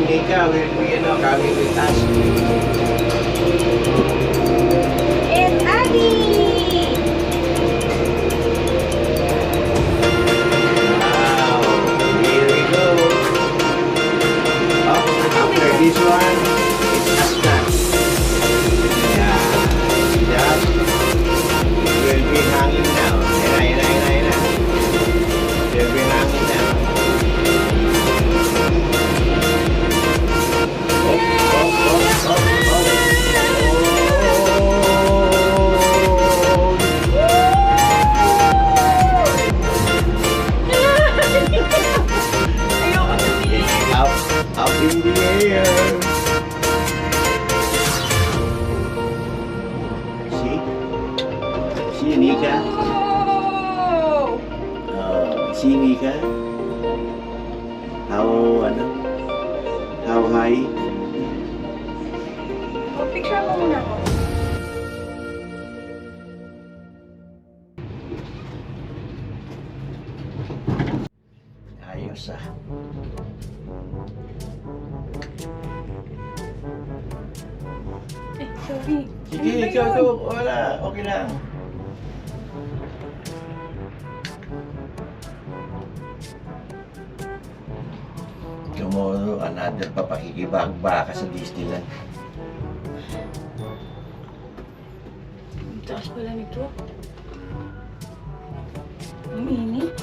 Nika will be, coming with us. And Abby! Wow, here we go. After this one, it's Asna. Yeah, see that? It will be hanging now. Ayan na. It will be hanging now. Up in the air. See Nika? See Nika? How high? Picture mo muna ako. Ayos ah. Sorry. Sige, Ano ba ikaw, yun? wala, okay lang. Tomorrow, another papakikibagba ka sa Disneyland. Ang taas pala nito. Ang init.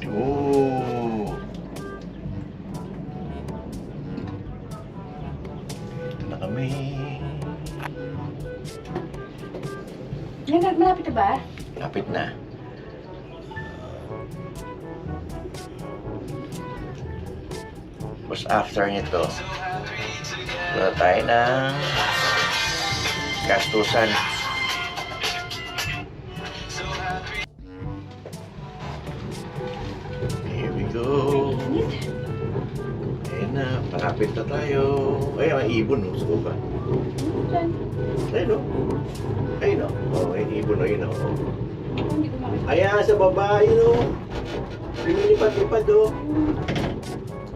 Oh! Ito na kami. Malapit na ba? Kapit na. Tapos after nito, wala tayo ng gastusan. Here we go. Ayan na, malapit na tayo. Ay, may ibon, no? Sa baba. Saan? Ayun, no? Ayun, no? Oh, may ibon, ayun, no? Hindi ko makita. Ayan, sa baba, ayun, no? Lumilipad-lipad, oh.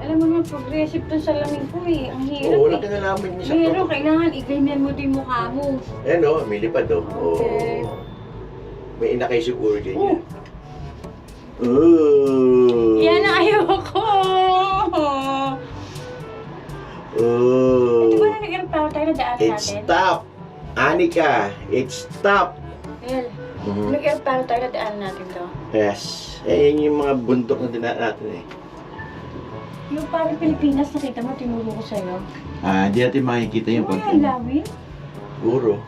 Alam mo nga, progressive to sa lamin ko eh. Ang hirap Oo, wala eh. kinalaman niya sa Pero kailangan i-ganyan mo din mukha mo. Ayan, no? May lipad, oh. Okay. Oh. May inakay siguro dyan Oh. yan. Oh. Yan ang ayoko! Oh. Di ba na nag-aeroplano tayo na daan It's natin? stop. Anika, it's stop. Well, nag-aeroplano tayo na daan natin to. Yes. Eh, yun yung mga bundok na dinaan natin eh. Yung parang Pilipinas, nakita mo, tinuro ko sa'yo. Ah, hindi natin makikita yung Ay, ang lawin. Siguro.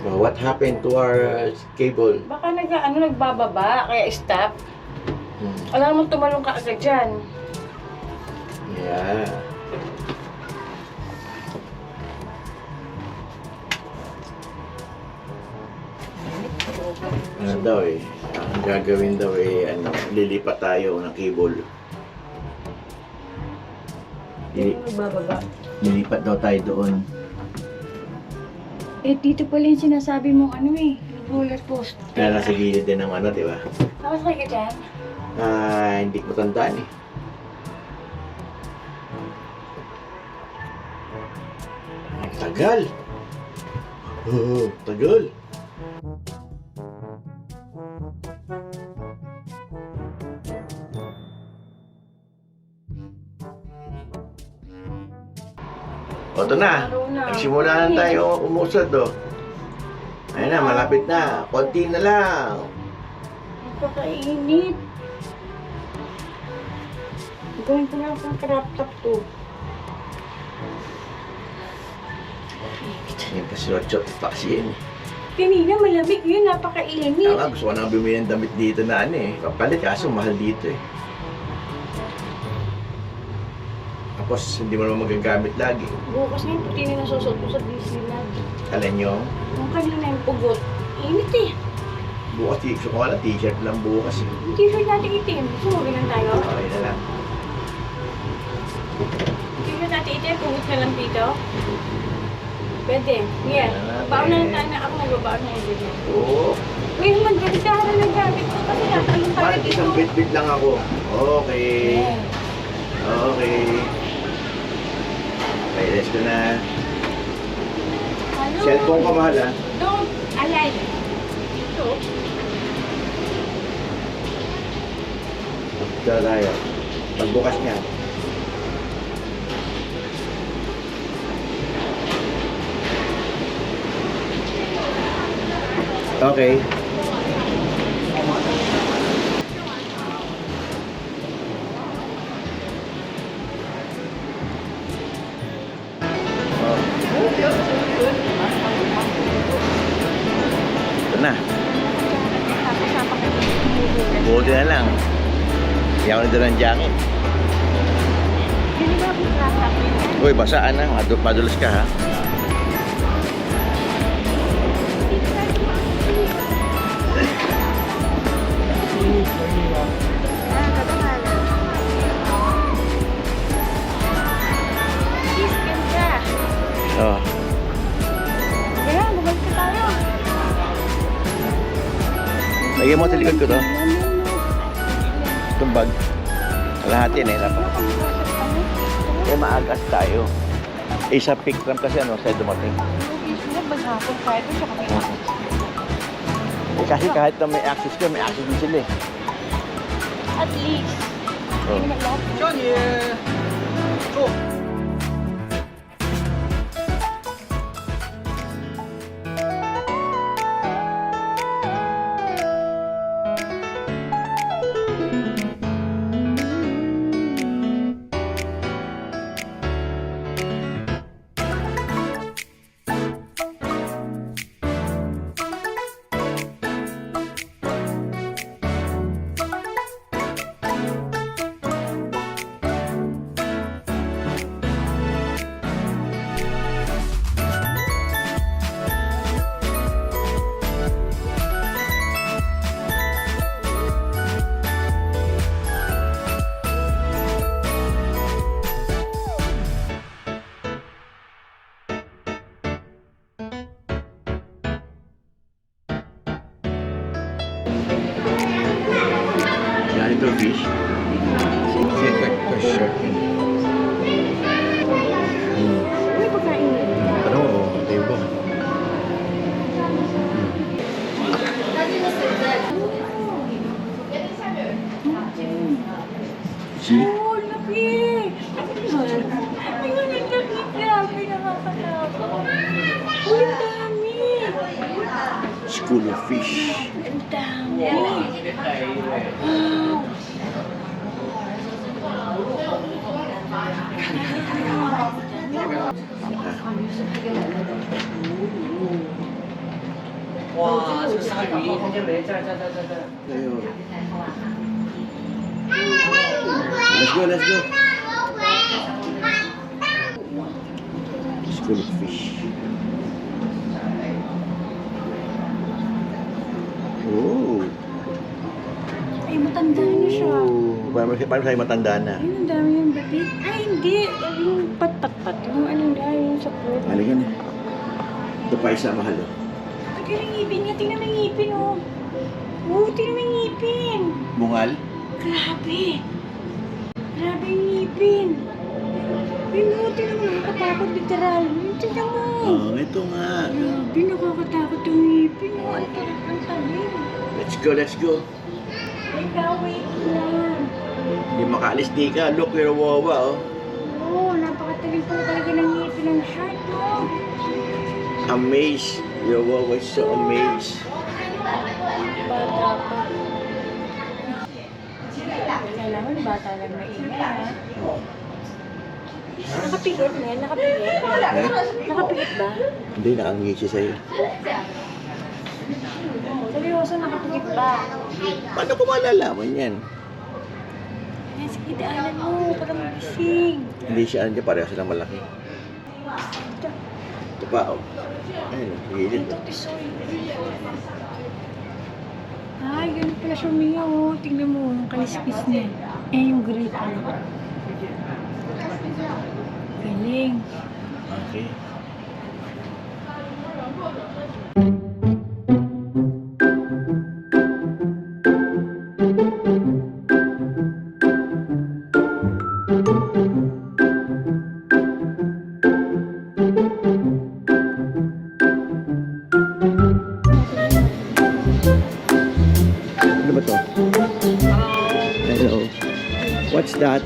Oh, what happened to our cable? Baka nagbababa, kaya stop. Alam mo, tumalong ka agad dyan. Yeah. Ano daw eh, ang gagawin daw eh, lilipat tayo ng cable. Nagbababa. Lilipat daw tayo doon. Eh, dito pala yung sinasabi mong roller coaster. Kaya nasa gilid din ng di ba? Tapos ka dyan? Ah, hindi ko tandaan eh. Ang tagal! Oh, tagal! O, ito na. Nagsimula na tayo umusad, oh. Ayun na, malapit na. Konti na lang. Napakainit. Gawin ko na akong crop top to. Yan kasi rotchot pa kasi yan eh. Kanina malamig yun, napakainit. Kaya nga, gusto ko na bumili ng damit dito na kapalit, kaso mahal dito eh. Tapos hindi mo naman magagamit lagi. Bukas nga yung puti na nasusot ko sa Disneyland. Alam nyo, Yung kanina yung pugot. Init eh. bukas gusto ko wala, t-shirt lang bukas eh. Yung t-shirt natin itim. Gusto mo ganun tayo? Okay na lang. T-shirt natin itim, pugot na lang dito. Pwede. Yeah. Baon na lang tayo na ako nagbabaon na yung video. Oo. Uy, magdagdahan na ng gamit ko kasi natalong tayo Parang dito. isang bit-bit lang ako. Okay. Yeah. Okay. Okay, let's go na. Ano? Cellphone ka, mahal, ha? Don't alay. Ito. Dito tayo. Pagbukas niya. Okay. Ito na. Buti na lang. Hindi ako nito ng jacket. Hindi ba ako kakapin? Uy, basaan na. Madulas ka, ha? Oh. Kaya, bumalik ka tayo. Lagyan mo sa likod ko to. Itong bag. Kalahati na yun. Eh, maagas tayo. Eh, sa pick ram kasi ano, sa'yo dumating. Maghapon tayo doon sa kapila. Eh, kasi kahit na may access ka, may access din sila eh. At least. Oh. Hindi nag-lock. Yan ito, fish. Sige, ito, shark. Uy, pagkain. Ano, diba? See? Oh, laki! Ayun, ang laki. Grabe, nakakatakot. Uy, ang dami. School of fish. Ang dami. Wow. Ayun. Let's go, let's go. School of fish. Oh. Ay, matanda na siya. Paano sa'yo matanda na? Ayun, ang dami yung batit. Ay, hindi. Yung pat-pat-pat. Yung ano na, yung sa fruit. Halika na. Ito pa isa, mahal. Oh. Ito yung ngipin niya. Tingnan mo yung ngipin, oh. Oh, tingnan mo yung ngipin. Bungal? Grabe. Grabe yung ngipin. Ayun mo, tingnan mo. Nakakatakot, literal. Tingnan mo. Ito nga. Grabe, nakakatakot yung ngipin. Oh, ang tarik ng tabi. Let's go, let's go. Ikaw, wait lang. Hindi makaalis di ka. Look, you're wawa, oh. Oo, napakatagal po talaga ng ngipin ng shark, no? Amazed. You're wawa, so amazed. Bata pa. Kailangan bata lang maingay, ha? Nakapikit na yan? Nakapikit? Nakapikit ba? Hindi, nakangisi sa'yo. Seryoso, nakapikit ba? Paano ko malalaman yan? Yan, sige, daanan mo para magising. Hindi siya, hindi pareho silang malaki. Ito, Ito pa, oh. Ayun, higilid. ito, tisoy. Ay, ganun pala siya umiyaw, oh. Tingnan mo, ang kalispis niya. Eh, yung gray pala. Galing. Okay. Ano ba to? Hello. What's that?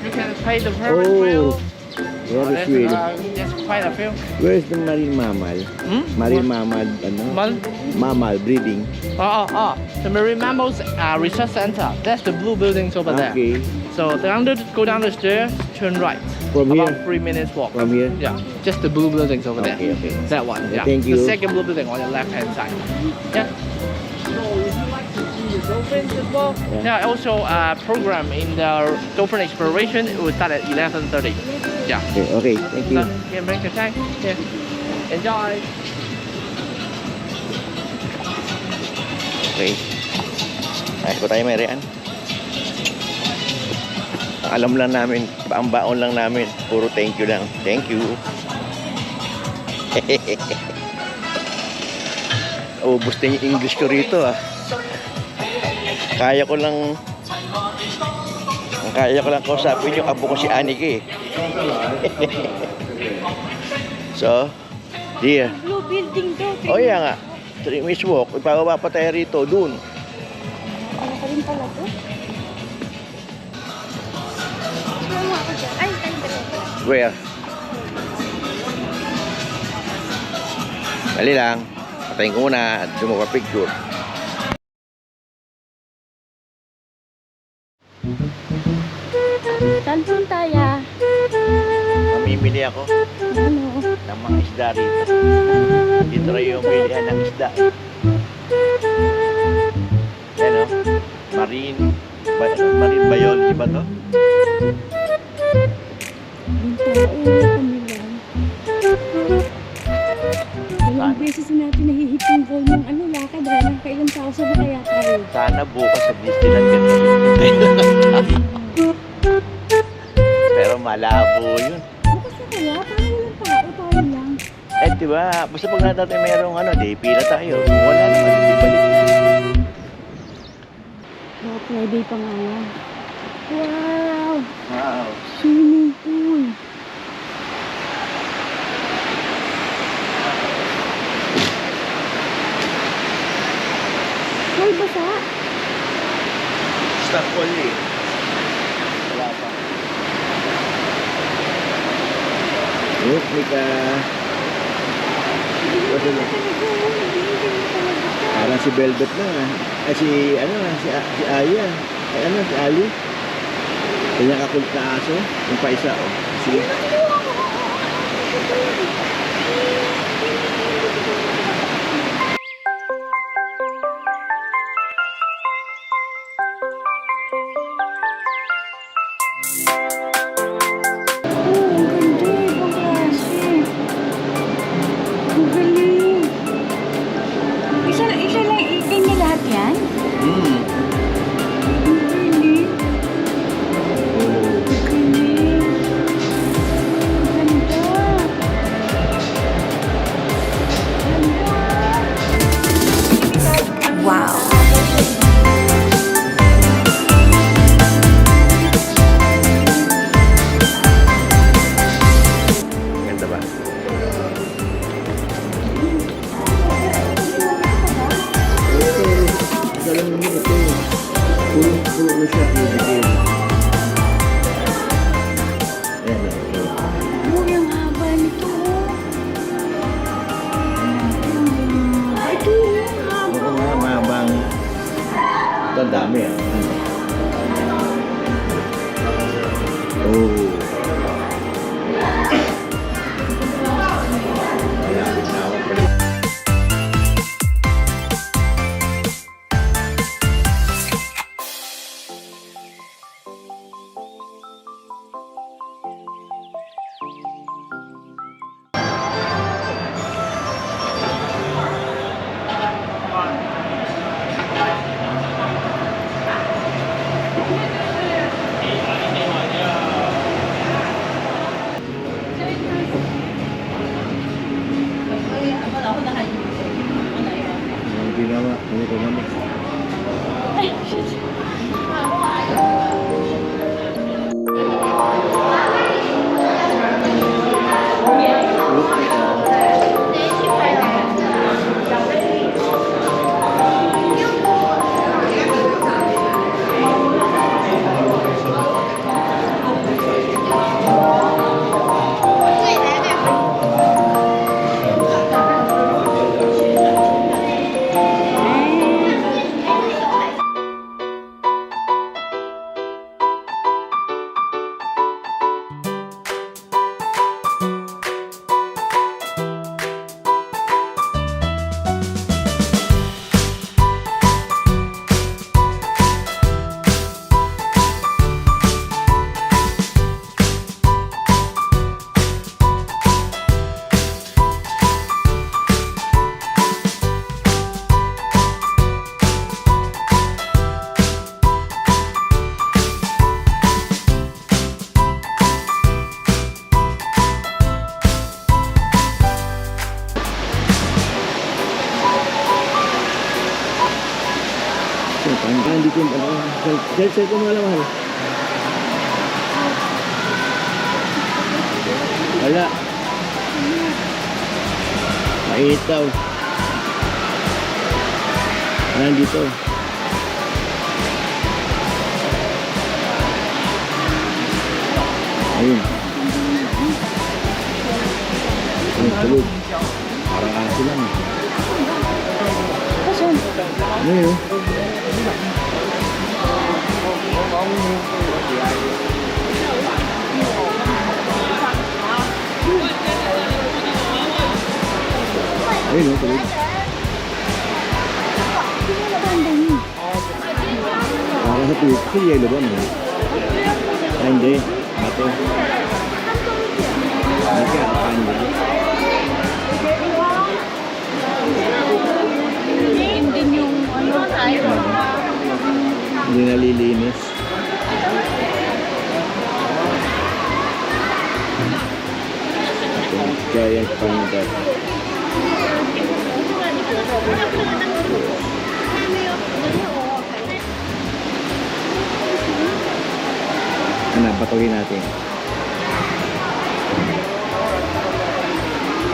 You can pay the Ferris wheel. Very There's, sweet. there's quite a few. Where's the marine mammal? Hmm? Marine mammal, ano? Mammal, breeding. The Marine Mammals Research Center. That's the blue buildings over there. Okay. So go down the stairs, turn right. From About here? 3 minutes walk. From here? Yeah, just the blue buildings over Okay, there. okay. That one. Yeah. Thank you. The second blue building on your left hand side. Yeah. So if you like to see the dolphins as well, Yeah. there are also a program in the dolphin exploration. It will start at 11:30. Yeah. Okay, thank you. So you can bring your tank. Yeah. Enjoy. Okay. Ayos ba tayo, Marian? Alam lang namin, ang baon lang namin, puro thank you lang. Thank you. Ubus na yung English ko rito ah. Kaya ko lang kausapin yung apo ko si Aniki. So, dear. Blue building daw. Oh, yeah nga. 3 minutes walk. Ipababa pa tayo rito, dun. Ano ka rin pala to? Ano ako dyan? Ay, tayo dalawa. Where? Dali lang. Patayin ko muna at sumo pa picture. Saan punta ya? Mamimili ako Ano? ng mga isda rito. Dito rin yung bilihan ng isda. Yan o. Marine biology ba to? Ilang beses na natin nahihipong goal ng ano, lakad. Ranang kailang tao sa kaya tayo. Sana bukas sa Disneyland ganito. Pero malabo yun. Bukas na kaya? Parang walang tao, tayo lang. Eh diba, basta pag natin mayroong ano, day pila tayo. Kung wala naman, hindi balik. Baka Friday pa nga yan. Wow! Wow. Swimming pool. Hoy, basa! Stop all eh. Wala pa. Look, Mika. Wala na. Parang si Velvet na nga. Ay, si Aya. Ay, ano, si Ali. Kanya kakulit na aso. Yung pa isa, oh. Sige. Isa lang, ikin niya lahat yan? Hmm. Ang galing. Ang galing. Ang ganda. Wow. Ganda ba? Ito lang naman ito. Pulo na siya. Pulo. Ayan na. Uy, ang haba nito. Ito yung haba. Oo nga, mahabang. Ito ang dami ah. Oh. Ayan, nawag pala. Sel ko mga mahal. Wala. Mainit daw. Nandito. Ayun. Ayun, tulog. Parang aso lang. Kasan? Ayun. Ayun, tulog. Sino na ba ang dami? Parang sa tulog. Kasi yellow ba, no? Ay, hindi. Ate. Hindi ka, panda. Hindi din yung ano tayo. Hindi nalilinis. Giant panda. Ano, patugin natin.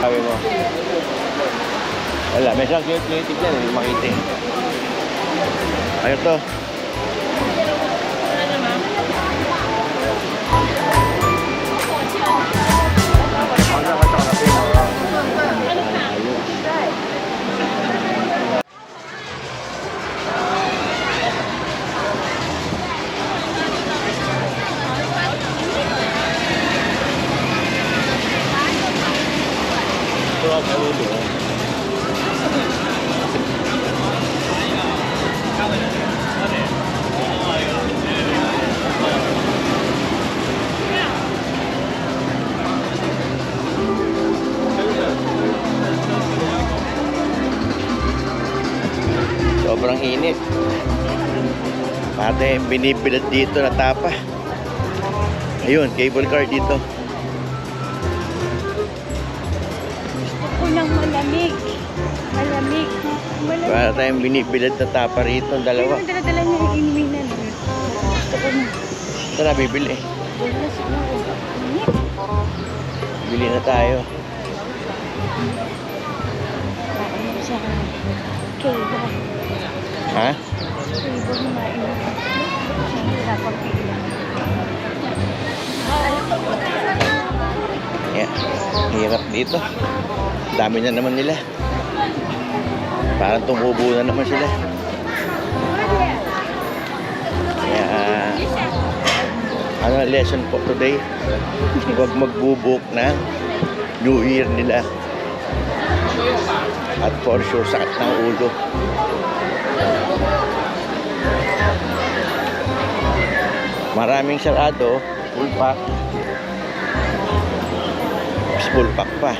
Sabi mo. Wala, may isang cute tignan, hindi makita eh. Ayun to. Sobrang init. Pati binibilad dito na tapa. Ayun, cable car dito. Gusto ko ng malamig. Malamig. Malamig. Para tayong binibilad na tapa rito, dalawa. Pero dala-dala niya yung inuminan. Gusto ko na. Tara, bibili. Dala siguro. Init. Bili na tayo. Ano sa cable. Ha? Cable na mainit. Siyempre, dapat pila. Yeah. Hirap dito. Dami na naman nila. Parang tumubo na naman sila. Kaya, ano lesson po today? Huwag magbubuk ng New Year nila. At for sure, sakit ng ulo. Maraming sarado, full pack. Full pack pa.